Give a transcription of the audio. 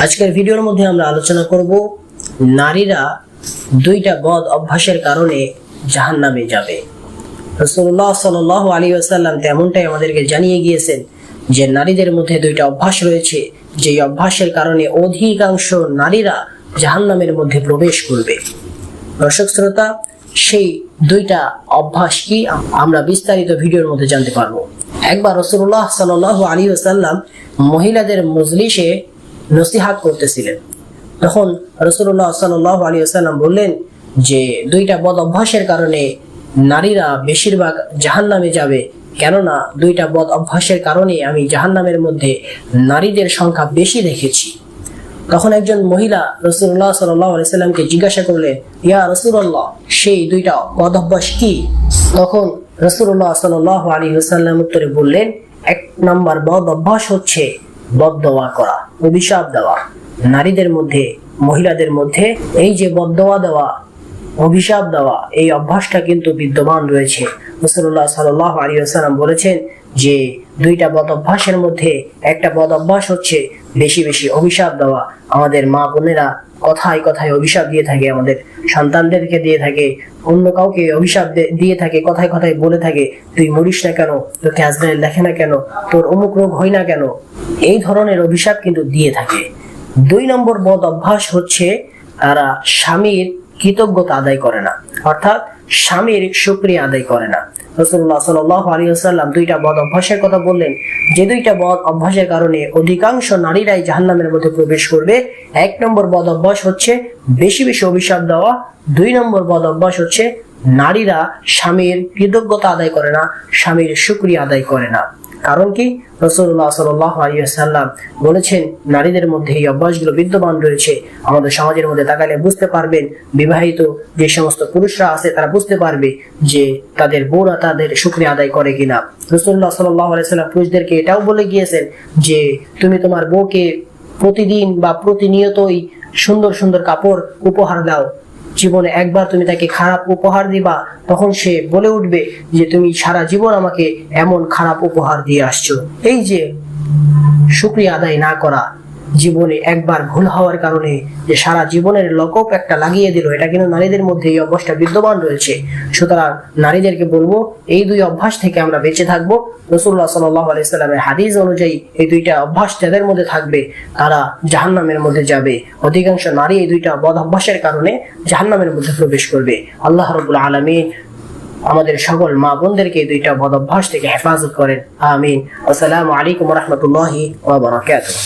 আজকের ভিডিওর মধ্যে আমরা আলোচনা করব নারীরা দুইটা বদ অভ্যাসের কারণে জাহান্নামে যাবে। রাসূলুল্লাহ সাল্লাল্লাহু আলাইহি ওয়াসাল্লাম তেমনটাই আমাদেরকে জানিয়ে গিয়েছেন যে নারীদের মধ্যে দুইটা অভ্যাস রয়েছে, যেই অভ্যাসের কারণে অধিকাংশ নারীরা জাহান্নামের মধ্যে প্রবেশ করবে। দর্শক শ্রোতা, সেই দুইটা অভ্যাস কি আমরা বিস্তারিত ভিডিওর মধ্যে জানতে পারবো। একবার রাসূলুল্লাহ সাল্লাল্লাহু আলাইহি ওয়াসাল্লাম মহিলাদের মজলিসে নসিহত করতেছিলেন। তখন রাসূলুল্লাহ সাল্লাল্লাহু আলাইহি ওয়াসাল্লাম বললেন যে দুইটা বদ অভ্যাসের কারণে নারীরা বেশিরভাগ জাহান্নামে যাবে, কেননা দুইটা বদ অভ্যাসের কারণে আমি জাহান্নামের মধ্যে নারীদের সংখ্যা বেশি দেখেছি। তখন একজন মহিলা রাসূলুল্লাহ সাল্লাল্লাহু আলাইহি ওয়াসাল্লামকে জিজ্ঞাসা করলেন, ইয়া রাসূলুল্লাহ, সেই দুইটা বদ অভ্যাস কি? তখন রাসূলুল্লাহ সাল্লাল্লাহু আলাইহি ওয়াসাল্লাম উত্তরে বললেন, এক নম্বর বদ অভ্যাস হচ্ছে বদদোয়া করা, অভিশাপ দেওয়া। নারীদের মধ্যে, মহিলাদের মধ্যে এই যে বদদোয়া দেওয়া, অভিশাপ দেওয়া, এই অভ্যাসটা কিন্তু বিদ্যমান রয়েছে। রাসূলুল্লাহ সাল্লাল্লাহু আলাইহি ওয়াসাল্লাম বলেছেন যে দুইটা বদ অভ্যাসের মধ্যে একটা বদ অভ্যাস হচ্ছে বেশি বেশি অভিশাপ দেওয়া। আমাদের মা বোনেরা কথায় কথায় অভিশাপ দিয়ে থাকে, আমাদের সন্তানদেরকে দিয়ে থাকে, অন্য কাউকে অভিশাপ দিয়ে থাকে, কথায় কথায় বলে থাকে, তুই মরিস না কেন, তোকে আজরাইল দেখে না কেন, তোর অমুক রোগ হয় না কেন, এই ধরনের অভিশাপ কিন্তু দিয়ে থাকে। 2 নম্বর বদ অভ্যাস হচ্ছে তারা স্বামীর কৃতজ্ঞতা আদায় করে না, অর্থাৎ স্বামীর শুকরিয়া আদায় করে না। রাসূলুল্লাহ সাল্লাল্লাহু আলাইহি ওয়াসাল্লাম দুইটা বদ অভ্যাসের কথা বললেন, যে দুইটা বদ অভ্যাসের কারণে অধিকাংশ নারীরাই জাহান্নামের মধ্যে প্রবেশ করবে। 1 নম্বর বদ অভ্যাস হচ্ছে বেশি বেশি অভিশাপ দেওয়া। 2 নম্বর বদ অভ্যাস হচ্ছে নারীরা স্বামীর কৃতজ্ঞতা আদায় করে না, স্বামীর শুকরিয়া আদায় করে না। কারণ কি? রাসূলুল্লাহ সাল্লাল্লাহু আলাইহি ওয়াসাল্লাম বলেছেন নারীদের মধ্যে এই অভ্যাসগুলো বিদ্যমান রয়েছে। আমাদের সমাজের মধ্যে তাকালে বুঝতে পারবেন, বিবাহিত যে সমস্ত পুরুষরা আছে তারা বুঝতে পারবে যে তাদের বউরা তাদের শুকরিয়া আদায় করে কিনা। রাসূলুল্লাহ সাল্লাল্লাহু আলাইহি ওয়াসাল্লাম পুরুষদেরকে এটাও বলে গিয়েছেন যে তুমি তোমার বউকে প্রতিদিন বা প্রতিনিয়তই সুন্দর সুন্দর কাপড় উপহার দাও। জীবনে একবার তুমি তাকে খারাপ উপহার দিবা, তখন সে বলে উঠবে যে তুমি সারা জীবন আমাকে এমন খারাপ উপহার দিয়ে আসছো। এই যে শুকরিয়া আদায় না করা, জীবনে একবার ভুল হওয়ার কারণে যে সারা জীবনের লকপ একটা লাগিয়ে দিল, এটা কিন্তু নারীদের মধ্যে এই অভ্যাসটা বিদ্যমান রয়েছে। সুতরাং নারীদেরকে বলবো এই 2 অভ্যাস থেকে আমরা বেঁচে থাকবো। রাসূলুল্লাহ সাল্লাল্লাহু আলাইহি ওয়াসাল্লামের হাদিস অনুযায়ী এই 2টা অভ্যাস যাদের মধ্যে থাকবে তারা জাহান্নামের মধ্যে যাবে। অধিকাংশ নারী এই 2টা বদ অভ্যাসের কারণে জাহান্নামের মধ্যে প্রবেশ করবে। আল্লাহ রাব্বুল আলামিন আমাদের সকল মা বোনদেরকে এই 2টা বদ অভ্যাস থেকে হেফাজত করেন। আমিন। আসসালামু আলাইকুম ওয়া রাহমাতুল্লাহি ওয়া বারাকাতুহু।